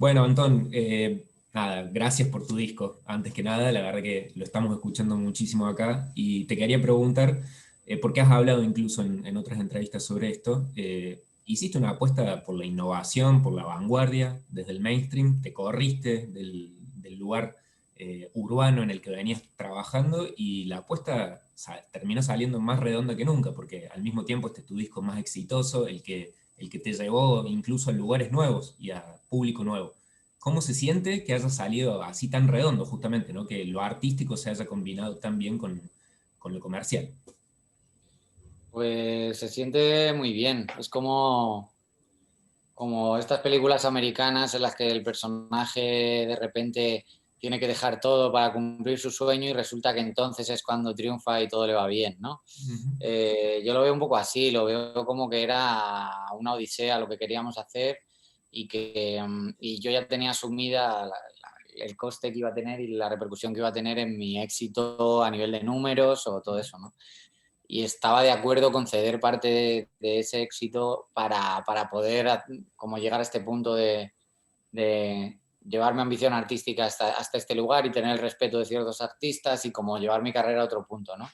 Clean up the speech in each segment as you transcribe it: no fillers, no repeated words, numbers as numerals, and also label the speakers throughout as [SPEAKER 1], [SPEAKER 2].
[SPEAKER 1] Bueno, Antón, nada, gracias por tu disco. Antes que nada, la verdad que lo estamos escuchando muchísimo acá y te quería preguntar, porque has hablado incluso en otras entrevistas sobre esto, hiciste una apuesta por la innovación, por la vanguardia, desde el mainstream, te corriste del lugar urbano en el que venías trabajando y la apuesta terminó saliendo más redonda que nunca, porque al mismo tiempo este es tu disco más exitoso, el que te llevó incluso a lugares nuevos y a público nuevo. ¿Cómo se siente que haya salido así tan redondo, justamente, ¿no? Que lo artístico se haya combinado tan bien con lo comercial?
[SPEAKER 2] Pues se siente muy bien. Es como estas películas americanas en las que el personaje de repente tiene que dejar todo para cumplir su sueño y resulta que entonces es cuando triunfa y todo le va bien, ¿no?
[SPEAKER 1] Ujú.
[SPEAKER 2] Yo lo veo un poco así, lo veo como que era una odisea lo que queríamos hacer y yo ya tenía asumida el coste que iba a tener y la repercusión que iba a tener en mi éxito a nivel de números o todo eso, ¿no? Y estaba de acuerdo con ceder parte de ese éxito para poder como llegar a este punto de llevar mi ambición artística hasta este lugar y tener el respeto de ciertos artistas y como llevar mi carrera a otro punto, ¿no?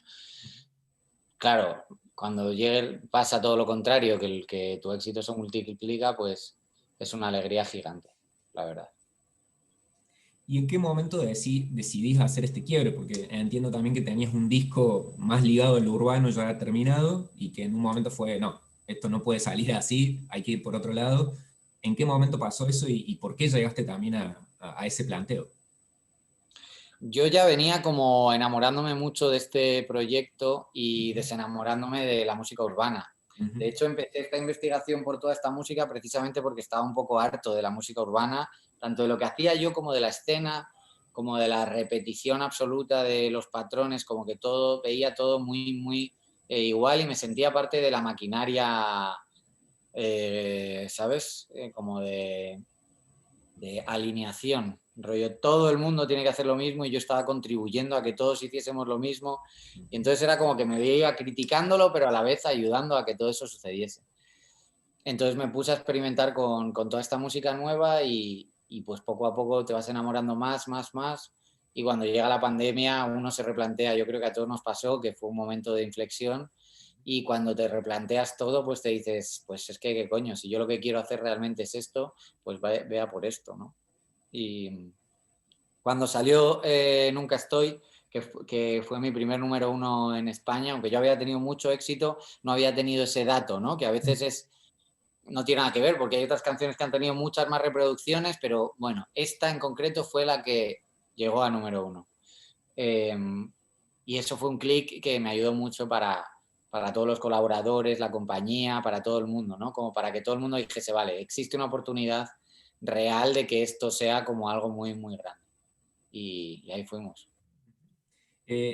[SPEAKER 2] Claro, cuando llegue, pasa todo lo contrario, que tu éxito se multiplica, pues es una alegría gigante, la verdad.
[SPEAKER 1] ¿Y en qué momento decidís hacer este quiebre? Porque entiendo también que tenías un disco más ligado al urbano ya terminado y que en un momento fue, no, esto no puede salir así, hay que ir por otro lado. ¿En qué momento pasó eso y por qué llegaste también a ese planteo?
[SPEAKER 2] Yo ya venía como enamorándome mucho de este proyecto y desenamorándome de la música urbana.
[SPEAKER 1] Ujú.
[SPEAKER 2] De hecho, empecé esta investigación por toda esta música precisamente porque estaba un poco harto de la música urbana, tanto de lo que hacía yo como de la escena, como de la repetición absoluta de los patrones, como que todo, veía todo muy igual y me sentía parte de la maquinaria, ¿sabes? Como de alineación, rollo, todo el mundo tiene que hacer lo mismo y yo estaba contribuyendo a que todos hiciésemos lo mismo y entonces era como que me veía criticándolo pero a la vez ayudando a que todo eso sucediese. Entonces me puse a experimentar con toda esta música nueva y pues poco a poco te vas enamorando más y cuando llega la pandemia uno se replantea, yo creo que a todos nos pasó que fue un momento de inflexión y cuando te replanteas todo, pues te dices, pues es que qué coño, si yo lo que quiero hacer realmente es esto, pues vea por esto, ¿no? Y cuando salió Nunca Estoy, que fue mi primer número uno en España, aunque yo había tenido mucho éxito, no había tenido ese dato, ¿no? Que a veces no tiene nada que ver, porque hay otras canciones que han tenido muchas más reproducciones, pero bueno, esta en concreto fue la que llegó a número uno. Eh, y eso fue un clic que me ayudó mucho para todos los colaboradores, la compañía, para todo el mundo, ¿no? Como para que todo el mundo dijese, vale, existe una oportunidad real de que esto sea como algo muy grande. Y ahí fuimos.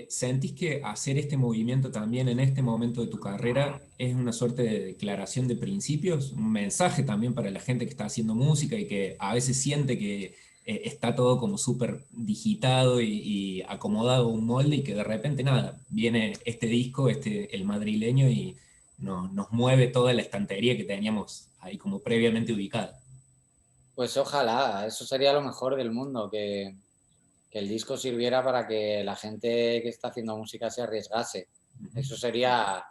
[SPEAKER 1] ¿Sentís que hacer este movimiento también en este momento de tu carrera es una suerte de declaración de principios, un mensaje también para la gente que está haciendo música y que a veces siente que está todo como súper digitado y acomodado a un molde y que de repente nada, viene este disco, el madrileño y nos mueve toda la estantería que teníamos ahí como previamente ubicada?
[SPEAKER 2] Pues ojalá, eso sería lo mejor del mundo, que el disco sirviera para que la gente que está haciendo música se arriesgase. Eso sería.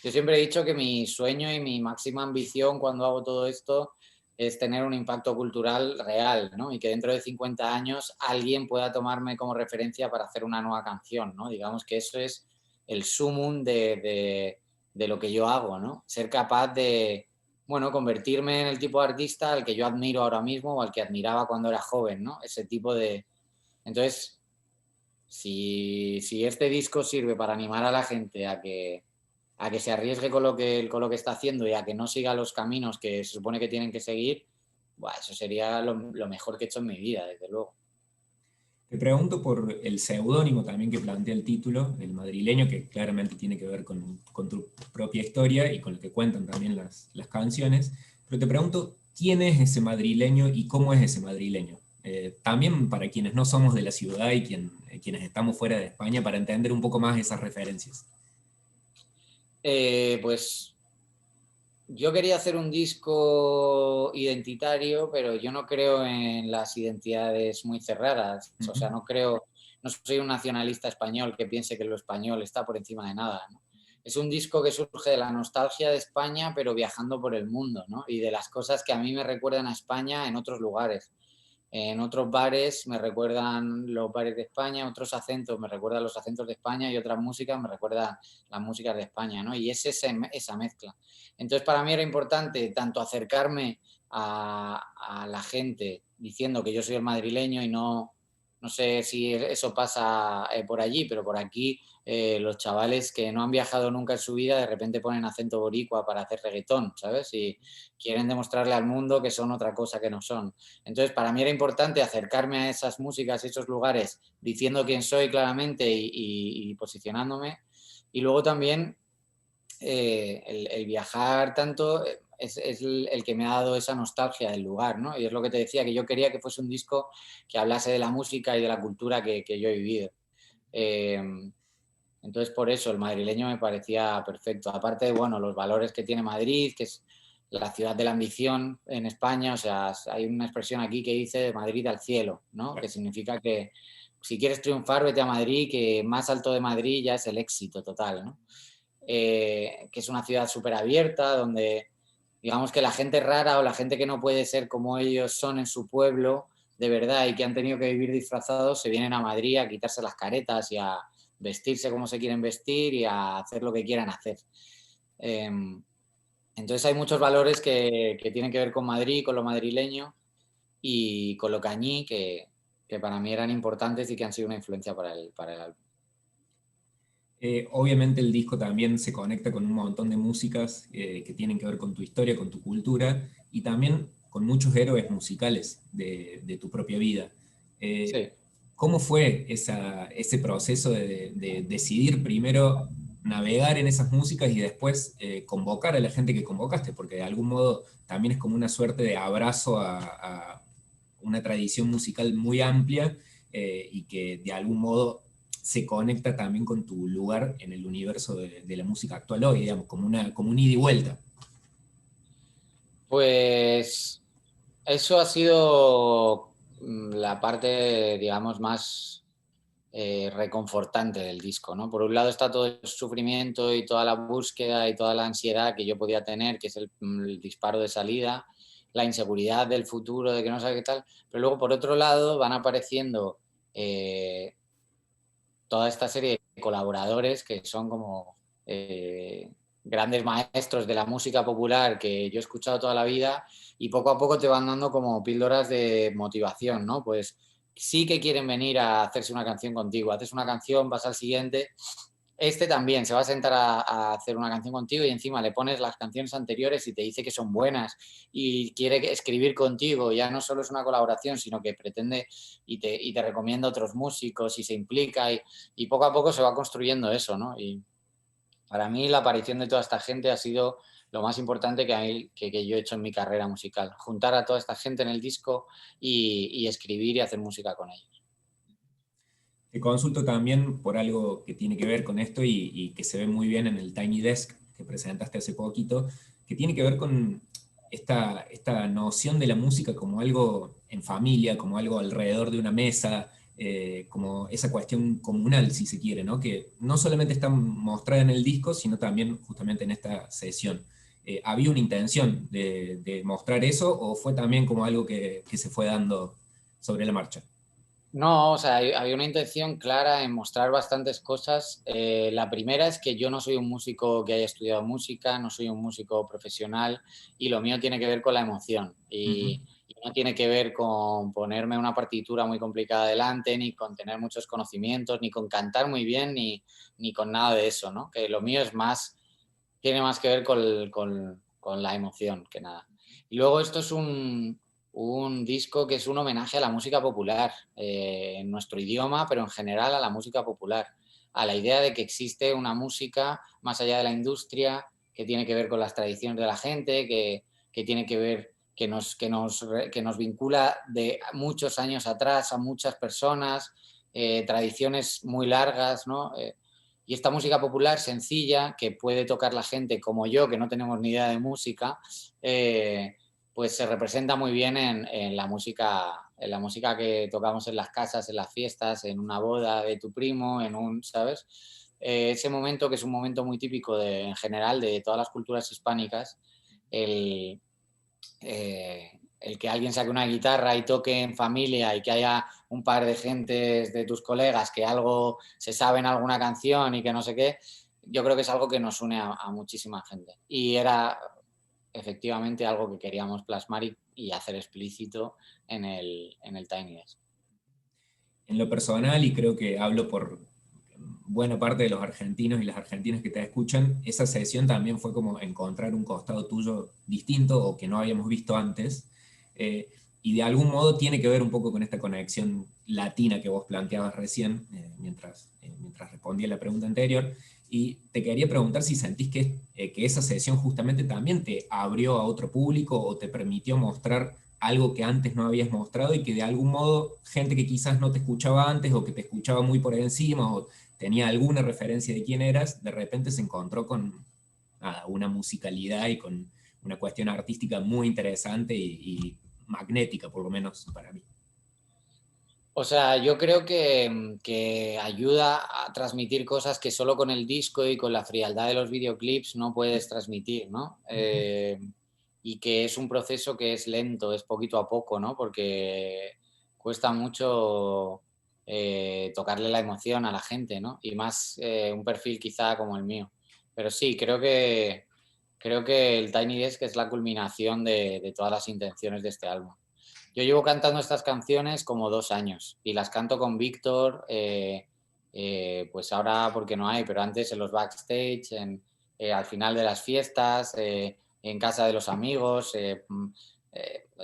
[SPEAKER 2] Yo siempre he dicho que mi sueño y mi máxima ambición cuando hago todo esto es tener un impacto cultural real, ¿no? Y que dentro de 50 años alguien pueda tomarme como referencia para hacer una nueva canción, ¿no? Digamos que eso es el sumum de lo que yo hago, ¿no? Ser capaz de, bueno, convertirme en el tipo de artista al que yo admiro ahora mismo o al que admiraba cuando era joven, ¿no? Ese tipo de. Entonces, si este disco sirve para animar a la gente a que se arriesgue con lo que está haciendo y a que no siga los caminos que se supone que tienen que seguir, buah, eso sería lo mejor que he hecho en mi vida, desde luego.
[SPEAKER 1] Te pregunto por el seudónimo también que plantea el título, el madrileño, que claramente tiene que ver con tu propia historia y con lo que cuentan también las canciones, pero te pregunto, ¿quién es ese madrileño y cómo es ese madrileño? También para quienes no somos de la ciudad y quienes estamos fuera de España, para entender un poco más esas referencias.
[SPEAKER 2] Pues yo quería hacer un disco identitario, pero yo no creo en las identidades muy cerradas. O sea,
[SPEAKER 1] Ujú.
[SPEAKER 2] no creo, no soy un nacionalista español que piense que lo español está por encima de nada, ¿no? Es un disco que surge de la nostalgia de España, pero viajando por el mundo, ¿no? Y de las cosas que a mí me recuerdan a España en otros lugares. En otros bares me recuerdan los bares de España, otros acentos me recuerdan los acentos de España y otras músicas me recuerdan las músicas de España, ¿no? Y es esa mezcla. Entonces, para mí era importante tanto acercarme a la gente diciendo que yo soy el madrileño y no sé si eso pasa por allí, pero por aquí los chavales que no han viajado nunca en su vida de repente ponen acento boricua para hacer reggaetón, ¿sabes? Y quieren demostrarle al mundo que son otra cosa que no son. Entonces, para mí era importante acercarme a esas músicas, a esos lugares, diciendo quién soy claramente y posicionándome. Y luego también el viajar tanto es el que me ha dado esa nostalgia del lugar, ¿no? Y es lo que te decía, que yo quería que fuese un disco que hablase de la música y de la cultura que yo he vivido. Eh, entonces, por eso el madrileño me parecía perfecto. Aparte de, bueno, los valores que tiene Madrid, que es la ciudad de la ambición en España, o sea, hay una expresión aquí que dice de Madrid al cielo, ¿no? Que significa que si quieres triunfar, vete a Madrid, que más alto de Madrid ya es el éxito total, ¿no? Que es una ciudad súper abierta, donde digamos que la gente rara o la gente que no puede ser como ellos son en su pueblo, de verdad, y que han tenido que vivir disfrazados, se vienen a Madrid a quitarse las caretas y a vestirse como se quieren vestir y a hacer lo que quieran hacer. Eh, entonces hay muchos valores que tienen que ver con Madrid, con lo madrileño y con lo cañí, que para mí eran importantes y que han sido una influencia para el álbum.
[SPEAKER 1] Obviamente el disco también se conecta con un montón de músicas que tienen que ver con tu historia, con tu cultura y también con muchos héroes musicales de tu propia vida. Eh,
[SPEAKER 2] Sí.
[SPEAKER 1] ¿Cómo fue ese proceso de decidir primero navegar en esas músicas y después convocar a la gente que convocaste? Porque de algún modo también es como una suerte de abrazo a una tradición musical muy amplia y que de algún modo se conecta también con tu lugar en el universo de la música actual hoy, digamos, como un ida y vuelta.
[SPEAKER 2] Pues eso ha sido la parte, digamos, más reconfortante del disco, ¿no? Por un lado está todo el sufrimiento y toda la búsqueda y toda la ansiedad que yo podía tener, que es el disparo de salida, la inseguridad del futuro, de que no sabe qué tal, pero luego por otro lado van apareciendo eh, toda esta serie de colaboradores que son como grandes maestros de la música popular que yo he escuchado toda la vida y poco a poco te van dando como píldoras de motivación, ¿no? Pues sí que quieren venir a hacerse una canción contigo, haces una canción, vas al siguiente, este también se va a sentar a hacer una canción contigo y encima le pones las canciones anteriores y te dice que son buenas y quiere escribir contigo. Ya no solo es una colaboración, sino que pretende y te recomienda otros músicos y se implica y poco a poco se va construyendo eso, ¿no? Y para mí la aparición de toda esta gente ha sido lo más importante que yo he hecho en mi carrera musical. Juntar a toda esta gente en el disco y escribir y hacer música con ellos.
[SPEAKER 1] Te consulto también por algo que tiene que ver con esto y que se ve muy bien en el Tiny Desk que presentaste hace poquito, que tiene que ver con esta noción de la música como algo en familia, como algo alrededor de una mesa, como esa cuestión comunal, si se quiere, ¿no? Que no solamente está mostrada en el disco, sino también justamente en esta sesión. ¿Había una intención de mostrar eso o fue también como algo que se fue dando sobre la marcha?
[SPEAKER 2] No, o sea, había una intención clara en mostrar bastantes cosas. La primera es que yo no soy un músico que haya estudiado música, no soy un músico profesional y lo mío tiene que ver con la emoción
[SPEAKER 1] Ujú.
[SPEAKER 2] y no tiene que ver con ponerme una partitura muy complicada delante, ni con tener muchos conocimientos, ni con cantar muy bien, ni con nada de eso, ¿no? Que lo mío es más, tiene más que ver con la emoción que nada. Y luego esto es un disco que es un homenaje a la música popular, en nuestro idioma, pero en general a la música popular, a la idea de que existe una música más allá de la industria, que tiene que ver con las tradiciones de la gente, que tiene que ver, que nos vincula de muchos años atrás a muchas personas, tradiciones muy largas, ¿no? Y esta música popular sencilla, que puede tocar la gente como yo, que no tenemos ni idea de música, pues se representa muy bien en la música que tocamos en las casas, en las fiestas, en una boda de tu primo, ¿sabes? Ese momento que es un momento muy típico en general de todas las culturas hispánicas, el, el que alguien saque una guitarra y toque en familia y que haya un par de gentes de tus colegas que algo se saben alguna canción y que no sé qué, yo creo que es algo que nos une a muchísima gente. Y era efectivamente algo que queríamos plasmar y hacer explícito en el Tiny Desk.
[SPEAKER 1] En lo personal, y creo que hablo por buena parte de los argentinos y las argentinas que te escuchan, esa sesión también fue como encontrar un costado tuyo distinto o que no habíamos visto antes. Eh, y de algún modo tiene que ver un poco con esta conexión latina que vos planteabas recién, mientras respondía la pregunta anterior. Y te quería preguntar si sentís que esa sesión justamente también te abrió a otro público o te permitió mostrar algo que antes no habías mostrado y que de algún modo gente que quizás no te escuchaba antes o que te escuchaba muy por encima o tenía alguna referencia de quién eras, de repente se encontró con nada, una musicalidad y con una cuestión artística muy interesante y magnética, por lo menos para mí.
[SPEAKER 2] O sea, yo creo que ayuda a transmitir cosas que solo con el disco y con la frialdad de los videoclips no puedes transmitir, ¿no? Y que es un proceso que es lento, es poquito a poco, ¿no? Porque cuesta mucho tocarle la emoción a la gente, ¿no? Y más un perfil quizá como el mío. Pero sí, creo que el Tiny Desk es la culminación de todas las intenciones de este álbum. Yo llevo cantando estas canciones como 2 años y las canto con Víctor, pues ahora porque no hay, pero antes en los backstage, al final de las fiestas, en casa de los amigos.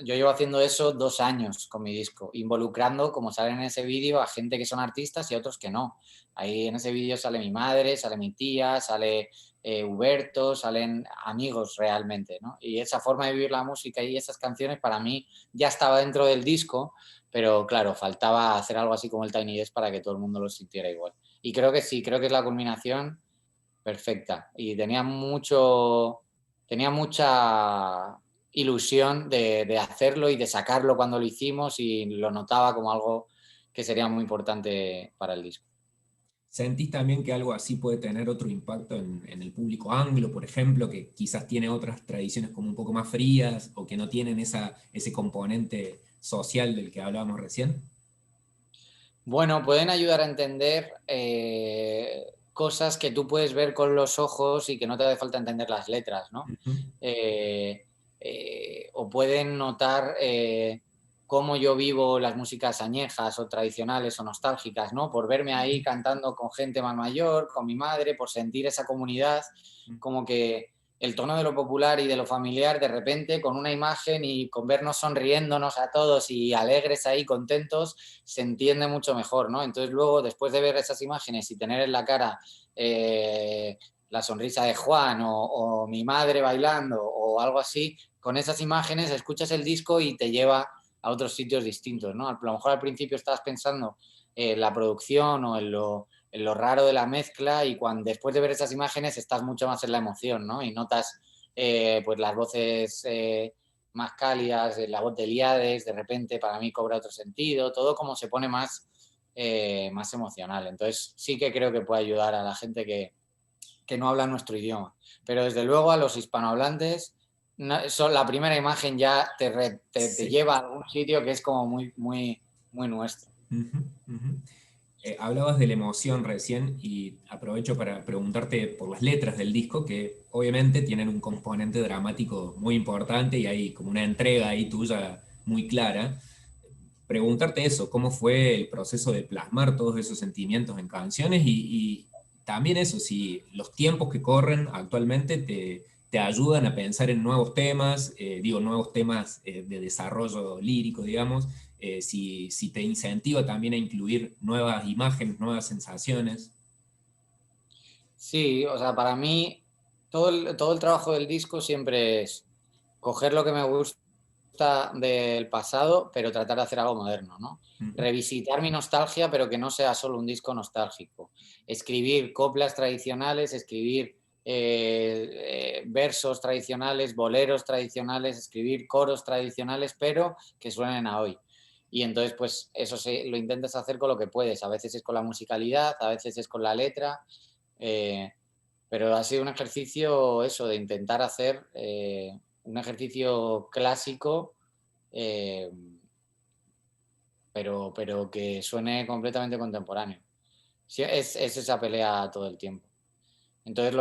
[SPEAKER 2] Yo llevo haciendo eso 2 años con mi disco, involucrando, como sale en ese vídeo, a gente que son artistas y a otros que no. Ahí en ese vídeo sale mi madre, sale mi tía, sale Huberto, salen amigos realmente, ¿no? Y esa forma de vivir la música y esas canciones para mí ya estaba dentro del disco, pero claro, faltaba hacer algo así como el Tiny Desk para que todo el mundo lo sintiera igual. Y creo que sí, creo que es la culminación perfecta. Y tenía mucha ilusión de hacerlo y de sacarlo cuando lo hicimos y lo notaba como algo que sería muy importante para el disco.
[SPEAKER 1] ¿Sentís también que algo así puede tener otro impacto en el público anglo, por ejemplo, que quizás tiene otras tradiciones como un poco más frías o que no tienen ese componente social del que hablábamos recién?
[SPEAKER 2] Bueno, pueden ayudar a entender cosas que tú puedes ver con los ojos y que no te hace falta entender las letras, ¿no?
[SPEAKER 1] Ujú.
[SPEAKER 2] Eh, o pueden notar cómo yo vivo las músicas añejas o tradicionales o nostálgicas, ¿no? Por verme ahí cantando con gente más mayor, con mi madre, por sentir esa comunidad, como que el tono de lo popular y de lo familiar, de repente, con una imagen y con vernos sonriéndonos a todos y alegres ahí, contentos, se entiende mucho mejor, ¿no? Entonces luego, después de ver esas imágenes y tener en la cara la sonrisa de Juan o mi madre bailando o algo así, con esas imágenes escuchas el disco y te lleva a otros sitios distintos, ¿no? A lo mejor al principio estabas pensando en la producción o en lo raro de la mezcla y cuando después de ver esas imágenes estás mucho más en la emoción, ¿no? Y notas pues las voces más cálidas, la voz de Eliades, de repente para mí cobra otro sentido, todo como se pone más emocional. Entonces sí que creo que puede ayudar a la gente que no habla nuestro idioma. Pero desde luego a los hispanohablantes, la primera imagen ya te
[SPEAKER 1] Sí.
[SPEAKER 2] lleva a algún sitio que es como muy nuestro.
[SPEAKER 1] Ujú, ujú. Hablabas de la emoción recién y aprovecho para preguntarte por las letras del disco, que obviamente tienen un componente dramático muy importante y hay como una entrega ahí tuya muy clara. Preguntarte eso, ¿cómo fue el proceso de plasmar todos esos sentimientos en canciones? Y también eso, si los tiempos que corren actualmente te ayudan a pensar en nuevos temas, digo, nuevos temas de desarrollo lírico, digamos, si te incentiva también a incluir nuevas imágenes, nuevas sensaciones.
[SPEAKER 2] Sí, o sea, para mí todo el trabajo del disco siempre es coger lo que me gusta gusta del pasado, pero tratar de hacer algo moderno, ¿no? Revisitar mi nostalgia, pero que no sea solo un disco nostálgico. Escribir coplas tradicionales, escribir versos tradicionales, boleros tradicionales, escribir coros tradicionales, pero que suenen a hoy. Y entonces, pues eso lo intentas hacer con lo que puedes. A veces es con la musicalidad, a veces es con la letra, pero ha sido un ejercicio eso, de intentar hacer un ejercicio clásico, pero que suene completamente contemporáneo. Sí, es esa pelea todo el tiempo. Entonces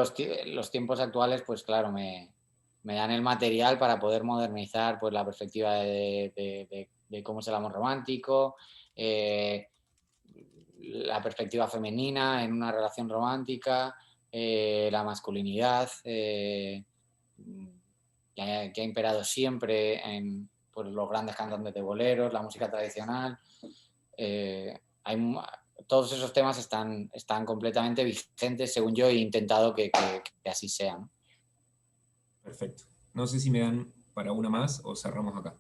[SPEAKER 2] los tiempos actuales, pues claro, me dan el material para poder modernizar pues, la perspectiva de cómo es el amor romántico, la perspectiva femenina en una relación romántica, la masculinidad que ha imperado siempre en pues, los grandes cantantes de boleros, la música tradicional. Todos esos temas están completamente vigentes, según yo, he intentado que así sea, ¿no?
[SPEAKER 1] Perfecto. No sé si me dan para una más o cerramos acá.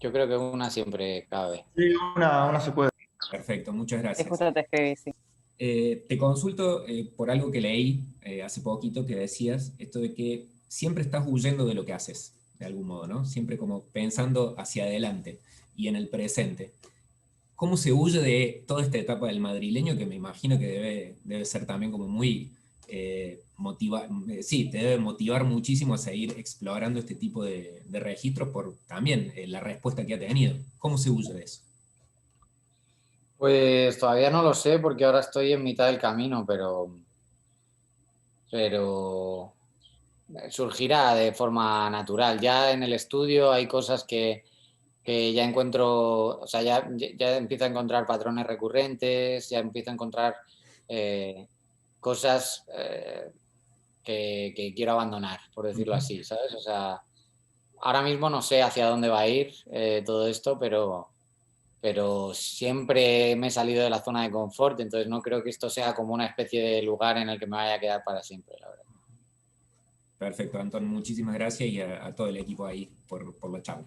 [SPEAKER 2] Yo creo que una siempre cabe.
[SPEAKER 3] Sí, una se puede.
[SPEAKER 1] Perfecto, muchas
[SPEAKER 4] Sí,
[SPEAKER 1] gracias.
[SPEAKER 4] justo te escribí, sí.
[SPEAKER 1] Te consulto por algo que leí hace poquito que decías, esto de que siempre estás huyendo de lo que haces, de algún modo, ¿no? Siempre como pensando hacia adelante y en el presente. ¿Cómo se huye de toda esta etapa del madrileño que me imagino que debe ser también como muy sí, te debe motivar muchísimo a seguir explorando este tipo de registros por también la respuesta que ha tenido? ¿Cómo se huye de eso?
[SPEAKER 2] Pues todavía no lo sé porque ahora estoy en mitad del camino, pero surgirá de forma natural. Ya en el estudio hay cosas que ya encuentro, o sea, ya empiezo a encontrar patrones recurrentes, ya empiezo a encontrar cosas que quiero abandonar, por decirlo así, ¿sabes? O sea, ahora mismo no sé hacia dónde va a ir todo esto, pero siempre me he salido de la zona de confort, entonces no creo que esto sea como una especie de lugar en el que me vaya a quedar para siempre, la verdad.
[SPEAKER 1] Perfecto, Antón, muchísimas gracias y a todo el equipo ahí por la charla.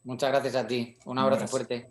[SPEAKER 2] Muchas gracias a ti, un
[SPEAKER 1] Un
[SPEAKER 2] abrazo
[SPEAKER 1] abrazo.
[SPEAKER 2] fuerte.